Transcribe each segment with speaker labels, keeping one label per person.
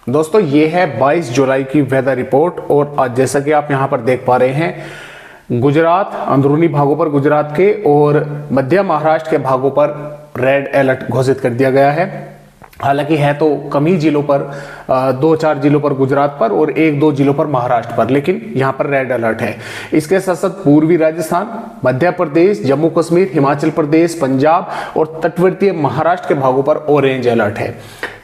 Speaker 1: दोस्तों ये है 22 जुलाई की वेदर रिपोर्ट और आज जैसा कि आप यहाँ पर देख पा रहे हैं, गुजरात अंदरूनी भागों पर गुजरात के और मध्य महाराष्ट्र के भागों पर रेड अलर्ट घोषित कर दिया गया है। हालांकि है तो कम ही जिलों पर, 2-4 जिलों पर गुजरात पर और 1-2 जिलों पर महाराष्ट्र पर, लेकिन यहाँ पर रेड अलर्ट है। इसके साथ साथ पूर्वी राजस्थान, मध्य प्रदेश, जम्मू कश्मीर, हिमाचल प्रदेश, पंजाब और तटवर्तीय महाराष्ट्र के भागों पर ऑरेंज अलर्ट है।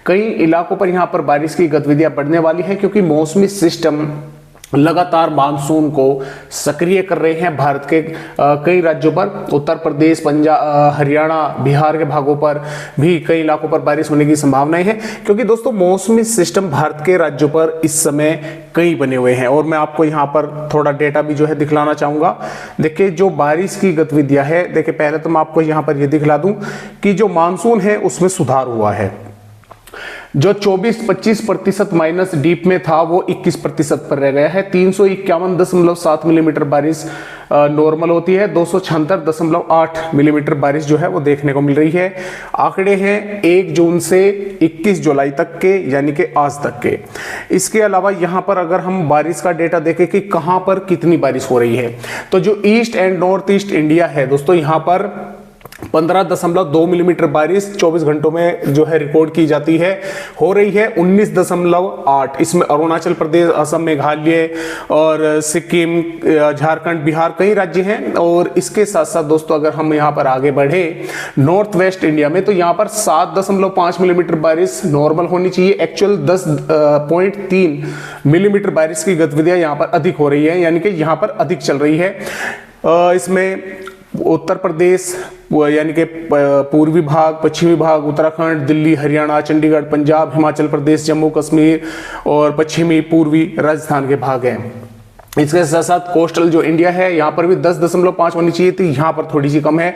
Speaker 1: कई इलाकों पर यहाँ पर बारिश की गतिविधियां बढ़ने वाली है क्योंकि मौसमी सिस्टम लगातार मानसून को सक्रिय कर रहे हैं। भारत के कई राज्यों पर, उत्तर प्रदेश, पंजाब, हरियाणा, बिहार के भागों पर भी कई इलाकों पर बारिश होने की संभावनाएं हैं क्योंकि दोस्तों मौसमी सिस्टम भारत के राज्यों पर इस समय कई बने हुए हैं। और मैं आपको यहाँ पर थोड़ा डेटा भी जो है दिखलाना चाहूंगा। देखिए जो बारिश की गतिविधियां है, देखिए पहले तो मैं आपको यहाँ पर यह दिखला दूं कि जो मानसून है उसमें सुधार हुआ है। जो 24-25% माइनस डीप में था वो 21% पर रह गया है। 351.7 मिलीमीटर बारिश नॉर्मल होती है। 276.8 मिलीमीटर बारिश जो है वो देखने को मिल रही है। आंकड़े हैं 1 जून से 21 जुलाई तक के, यानी कि आज तक के। इसके अलावा यहाँ पर अगर हम बारिश का डेटा देखें कि कहाँ पर कितनी बारिश हो रही है, तो जो east and north east India है दोस्तों, यहाँ पर 15.2 मिलीमीटर बारिश 24 घंटों में जो है रिकॉर्ड की जाती है, हो रही है 19.8। इसमें अरुणाचल प्रदेश, असम, मेघालय और सिक्किम, झारखंड, बिहार कई राज्य हैं। और इसके साथ साथ दोस्तों अगर हम यहाँ पर आगे बढ़े नॉर्थ वेस्ट इंडिया में, तो यहाँ पर 7.5 मिलीमीटर बारिश नॉर्मल होनी चाहिए। एक्चुअल 10.3 मिलीमीटर बारिश की गतिविधियां यहाँ पर अधिक हो रही है, यानी कि यहाँ पर अधिक चल रही है। इसमें उत्तर प्रदेश यानी कि पूर्वी भाग, पश्चिमी भाग, उत्तराखंड, दिल्ली, हरियाणा, चंडीगढ़, पंजाब, हिमाचल प्रदेश, जम्मू कश्मीर और पश्चिमी पूर्वी राजस्थान के भाग हैं। इसके साथ साथ कोस्टल जो इंडिया है यहाँ पर भी 10.5 होनी चाहिए थी, यहाँ पर थोड़ी सी कम है,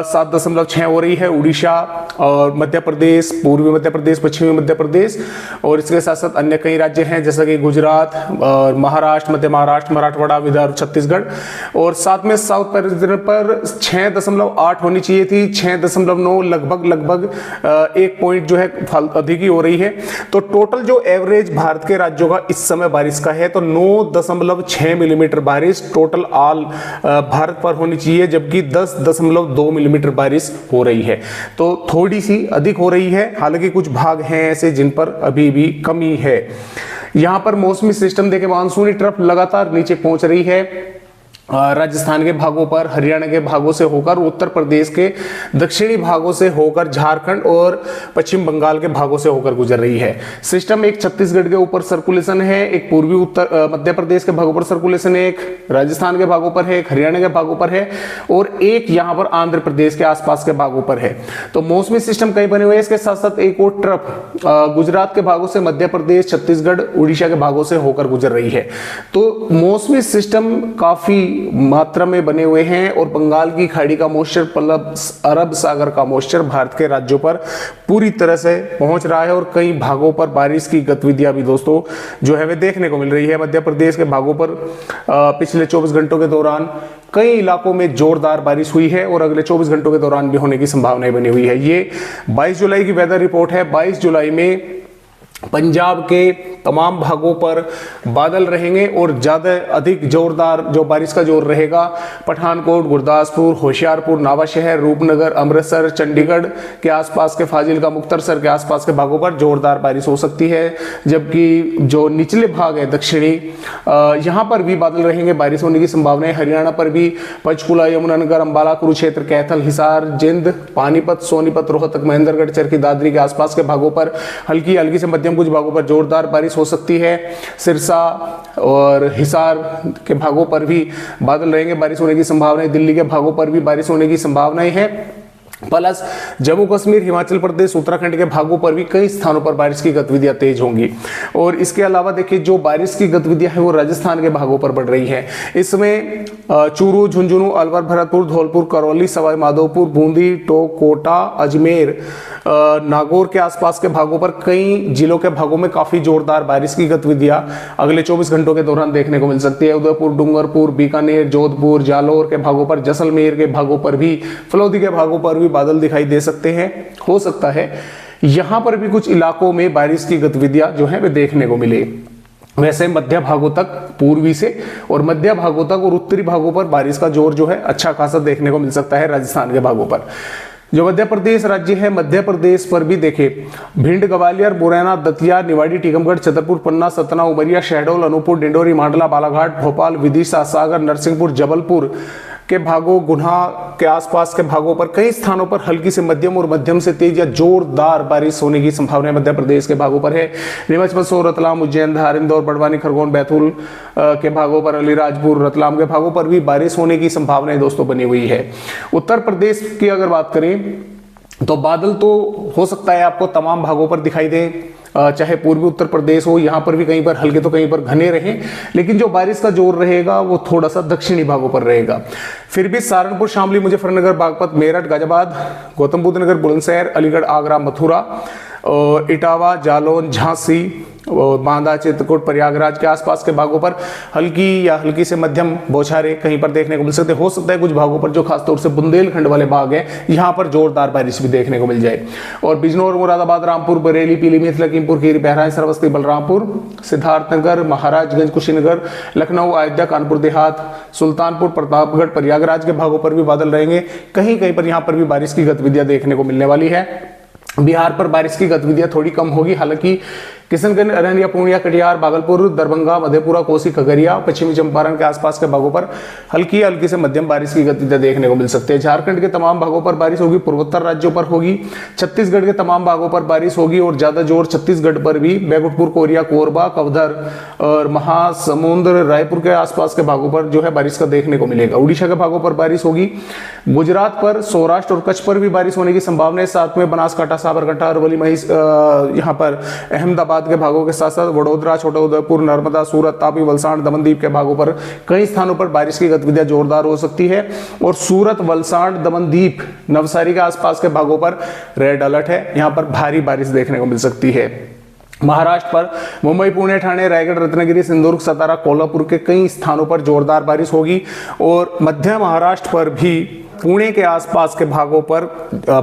Speaker 1: 7.6 हो रही है। उड़ीसा और मध्य प्रदेश, पूर्वी मध्य प्रदेश, पश्चिमी मध्य प्रदेश और इसके साथ साथ अन्य कई राज्य हैं जैसा कि गुजरात और महाराष्ट्र, मध्य महाराष्ट्र, मराठवाड़ा, विदर्भ, छत्तीसगढ़। और साथ में साउथ पर 6.8 होनी चाहिए थी, 6.9, लगभग 1 पॉइंट जो है अधिक ही हो रही है। तो टोटल जो एवरेज भारत के राज्यों का इस समय बारिश का है तो 9.6 मिलीमीटर बारिश टोटल ऑल भारत पर होनी चाहिए, जबकि 10.2 मिलीमीटर बारिश हो रही है। तो थोड़ी सी अधिक हो रही है। हालांकि कुछ भाग हैं ऐसे जिन पर अभी भी कमी है। यहां पर मौसमी सिस्टम देखे मानसूनी ट्रफ लगातार नीचे पहुंच रही है। राजस्थान के भागों पर, हरियाणा के भागों से होकर, उत्तर प्रदेश के दक्षिणी भागों से होकर, झारखंड और पश्चिम बंगाल के भागों से होकर गुजर रही है। सिस्टम एक छत्तीसगढ़ के ऊपर सर्कुलेशन है, एक पूर्वी उत्तर मध्य प्रदेश के भागों पर सर्कुलेशन है, एक राजस्थान के भागों पर है, एक हरियाणा के भागों पर है और एक यहाँ पर आंध्र प्रदेश के आसपास के भागों पर है। तो मौसमी सिस्टम कई बने हुए हैं। इसके साथ साथ एक और ट्रफ गुजरात के भागों से मध्य प्रदेश, छत्तीसगढ़, उड़ीसा के भागों से होकर गुजर रही है। तो मौसमी सिस्टम काफी मात्रा में बने हुए हैं और बंगाल की खाड़ी का मॉइस्चर प्लस अरब सागर का मॉइस्चर भारत के राज्यों पर पूरी तरह से पहुंच रहा है और कई भागों पर बारिश की गतिविधियां भी दोस्तों जो है वे देखने को मिल रही है। मध्य प्रदेश के भागों पर पिछले 24 घंटों के दौरान कई इलाकों में जोरदार बारिश हुई है और अगले 24 घंटों के दौरान भी होने की संभावनाएं बनी हुई है। ये 22 जुलाई की वेदर रिपोर्ट है। 22 जुलाई में पंजाब के तमाम भागों पर बादल रहेंगे और ज्यादा अधिक जोरदार जो बारिश का जोर रहेगा पठानकोट, गुरदासपुर, होशियारपुर, नवांशहर, रूपनगर, अमृतसर, चंडीगढ़ के आसपास के फाजिलका, मुक्तसर के आसपास के भागों पर जोरदार बारिश हो सकती है। जबकि जो निचले भाग है दक्षिणी, यहाँ पर भी बादल रहेंगे, बारिश होने की संभावना है। हरियाणा पर भी पंचकुला, यमुनानगर, अंबाला, कुरुक्षेत्र, कैथल, हिसार, जिंद, पानीपत, सोनीपत, रोहतक, महेंद्रगढ़, चरखी दादरी के आसपास के भागों पर हल्की से मध्यम कुछ भागों पर जोरदार बारिश हो सकती है। सिरसा और हिसार के भागों पर भी बादल रहेंगे, बारिश होने की संभावना है। दिल्ली के भागों पर भी बारिश होने की संभावनाएं हैं। प्लस जम्मू कश्मीर, हिमाचल प्रदेश, उत्तराखंड के भागों पर भी कई स्थानों पर बारिश की गतिविधियां तेज होंगी। और इसके अलावा देखिए जो बारिश की गतिविधियां हैं वो राजस्थान के भागों पर बढ़ रही है। इसमें चूरू, झुंझुनू, अलवर, भरतपुर, धौलपुर, करौली, सवाई माधोपुर, बूंदी, टोंक, कोटा, अजमेर, नागौर के आसपास के भागों पर कई जिलों के भागों में काफी जोरदार बारिश की गतिविधियां अगले 24 घंटों के दौरान देखने को मिल सकती है। उदयपुर, डूंगरपुर, बीकानेर, जोधपुर, जालौर के भागों पर, जैसलमेर के भागों पर भी, फलौदी के भागों पर भी बादल दिखाई दे सकते हैं। हो सकता है यहां पर भी कुछ इलाकों में बारिश की गतिविधियां जो है वे देखने को मिले। वैसे मध्य भागों तक, पूर्वी से और मध्य भागों तक और उत्तरी भागों पर बारिश का जोर जो है अच्छा खासा देखने को मिल सकता है राजस्थान के भागों पर। जो मध्य प्रदेश राज्य है, मध्य प्रदेश पर भी देखे भिंड, ग्वालियर, मुरैना, दतिया, निवाड़ी, टीकमगढ़, छतरपुर, पन्ना, सतना, उमरिया, शहडोल, अनूपपुर, डिंडोरी, मांडला, बालाघाट, भोपाल, विदिशा, सागर, नरसिंहपुर, जबलपुर के भागों, गुना के आसपास के भागों पर कई स्थानों पर हल्की से मध्यम और मध्यम से तेज या जोरदार बारिश होने की संभावना मध्य प्रदेश के भागों पर है। नीमच, मंदसौर, रतलाम, उज्जैन, धार, इंदौर, बड़वानी, खरगोन, बैतूल के भागों पर, अलीराजपुर, रतलाम के भागों पर भी बारिश होने की संभावनाएं दोस्तों बनी हुई है। उत्तर प्रदेश की अगर बात करें तो बादल तो हो सकता है आपको तमाम भागों पर दिखाई दे, चाहे पूर्वी उत्तर प्रदेश हो, यहां पर भी कहीं पर हल्के तो कहीं पर घने रहे, लेकिन जो बारिश का जोर रहेगा वो थोड़ा सा दक्षिणी भागों पर रहेगा। फिर भी सहारनपुर, शामली, मुजफ्फरनगर, बागपत, मेरठ, गाजियाबाद, गौतम बुद्ध नगर, बुलंदशहर, अलीगढ़, आगरा, मथुरा और इटावा, जालौन, झांसी और बांदा, चित्रकूट, प्रयागराज के आसपास के भागों पर हल्की या हल्की से मध्यम बौछारें कहीं पर देखने को मिल सकते। हो सकता है कुछ भागों पर जो खासतौर से बुंदेलखंड वाले भाग हैं यहां पर जोरदार बारिश भी देखने को मिल जाए। और बिजनौर, मुरादाबाद, रामपुर, बरेली, पीलीभीत, लखीमपुर खीरी, बहराइच, श्रावस्ती, बलरामपुर, सिद्धार्थनगर, महाराजगंज, कुशीनगर, लखनऊ, अयोध्या, कानपुर देहात, सुल्तानपुर, प्रतापगढ़, प्रयागराज के भागों पर भी बादल रहेंगे। कहीं कहीं पर यहां पर भी बारिश की गतिविधियां देखने को मिलने वाली है। बिहार पर बारिश की गतिविधियां थोड़ी कम होगी, हालांकि किशनगंज, अररिया, पूर्णिया, कटिहार, भागलपुर, दरभंगा, मधेपुरा, कोसी, खगड़िया, पश्चिमी चंपारण के आसपास के भागों पर हल्की हल्की से मध्यम बारिश की गतिविधियां देखने को मिल सकते हैं। झारखंड के तमाम भागों पर बारिश होगी, पूर्वोत्तर राज्यों पर होगी, छत्तीसगढ़ के तमाम भागों पर बारिश होगी और ज्यादा जोर छत्तीसगढ़ पर भी, बैकुंठपुर, कोरिया, कोरबा, कवधर और महासमुंद, रायपुर के आसपास के भागों पर जो है बारिश का देखने को मिलेगा। उड़ीसा के भागों पर बारिश होगी, गुजरात पर, सौराष्ट्र और कच्छ पर भी बारिश होने की संभावना है। साथ में बनासकांठा, साबरकांठा, अरवली, यहाँ पर अहमदाबाद के भागों के साथ साथ वडोदरा, छोटा उदयपुर, नर्मदा, सूरत, तापी, वलसाड़, दमनदीप के भागों पर कई स्थानों पर बारिश की गतिविधियां जोरदार हो सकती है। और सूरत, वलसाड़, दमनदीप, नवसारी के आसपास के भागों पर रेड अलर्ट है, यहां पर भारी बारिश देखने को मिल सकती है। महाराष्ट्र पर मुंबई, पुणे, ठाणे, रायगढ़, रत्नागिरी, सिंधुदुर्ग, सतारा, कोल्हापुर के कई स्थानों पर जोरदार बारिश होगी और मध्य महाराष्ट्र पर भी पुणे के आसपास के भागों पर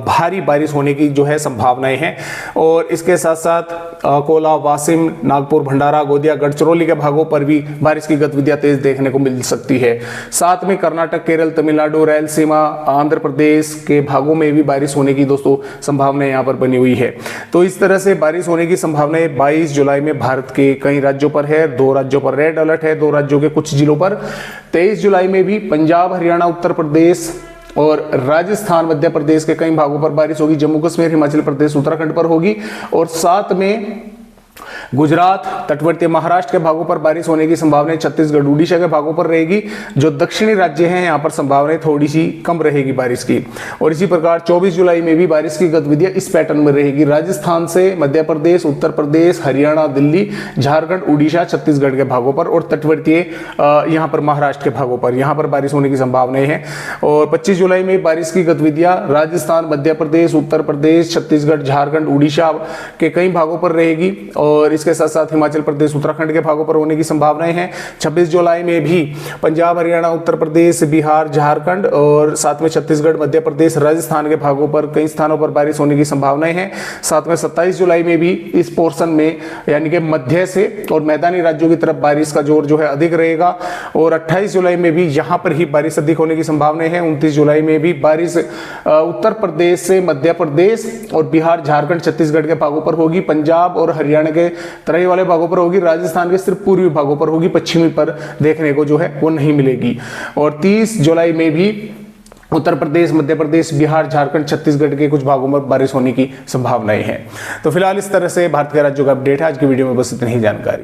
Speaker 1: भारी बारिश होने की जो है संभावनाएं हैं। और इसके साथ साथ अकोला, वाशिम, नागपुर, भंडारा, गोंदिया, गढ़चिरौली के भागों पर भी बारिश की गतिविधियां तेज देखने को मिल सकती है। साथ में कर्नाटक, केरल, तमिलनाडु, रायलसीमा, आंध्र प्रदेश के भागों में भी बारिश होने की दोस्तों संभावनाएं यहाँ पर बनी हुई है। तो इस तरह से बारिश होने की संभावनाएं 22 जुलाई में भारत के कई राज्यों पर है। 2 राज्यों पर रेड अलर्ट है, 2 राज्यों के कुछ जिलों पर। 23 जुलाई में भी पंजाब, हरियाणा, उत्तर प्रदेश और राजस्थान, मध्य प्रदेश के कई भागों पर बारिश होगी। जम्मू कश्मीर, हिमाचल प्रदेश, उत्तराखंड पर होगी और साथ में गुजरात, तटवर्ती महाराष्ट्र के भागों पर बारिश होने की संभावना, छत्तीसगढ़, उड़ीसा के भागों पर रहेगी। जो दक्षिणी राज्य हैं यहाँ पर संभावनाएं थोड़ी सी कम रहेगी बारिश की। और इसी प्रकार 24 जुलाई में भी बारिश की गतिविधियां इस पैटर्न में रहेगी। राजस्थान से मध्य प्रदेश, उत्तर प्रदेश, हरियाणा, दिल्ली, झारखंड, उड़ीसा, छत्तीसगढ़ के भागों पर और तटवर्तीय यहाँ पर महाराष्ट्र के भागों पर यहाँ पर बारिश होने की संभावनाएं हैं। और 25 जुलाई में बारिश की गतिविधियां राजस्थान, मध्य प्रदेश, उत्तर प्रदेश, छत्तीसगढ़, झारखंड, उड़ीसा के कई भागों पर रहेगी और इसके साथ साथ हिमाचल प्रदेश, उत्तराखंड के भागों पर होने की संभावनाएं हैं। 26 जुलाई में भी पंजाब, हरियाणा, उत्तर प्रदेश, बिहार, झारखंड और साथ में छत्तीसगढ़, मध्य प्रदेश, राजस्थान के भागों पर कई स्थानों पर बारिश होने की संभावनाएं हैं। साथ में 27 जुलाई में भी इस पोर्शन में यानी कि मध्य से और मैदानी राज्यों की तरफ बारिश का जोर जो है अधिक रहेगा। और 28 जुलाई में भी यहां पर ही बारिश अधिक होने की संभावनाएं हैं। 29 जुलाई में भी बारिश उत्तर प्रदेश से मध्य प्रदेश और बिहार, झारखंड, छत्तीसगढ़ के भागों पर होगी। पंजाब और हरियाणा के तराई वाले भागों पर होगी। राजस्थान के सिर्फ पूर्वी भागों पर होगी, पश्चिमी पर देखने को जो है वो नहीं मिलेगी। और 30 जुलाई में भी उत्तर प्रदेश, मध्य प्रदेश, बिहार, झारखंड, छत्तीसगढ़ के कुछ भागों में बारिश होने की संभावनाएं हैं। तो फिलहाल इस तरह से भारत के राज्यों का अपडेट है। आज की वीडियो में बस इतनी ही जानकारी।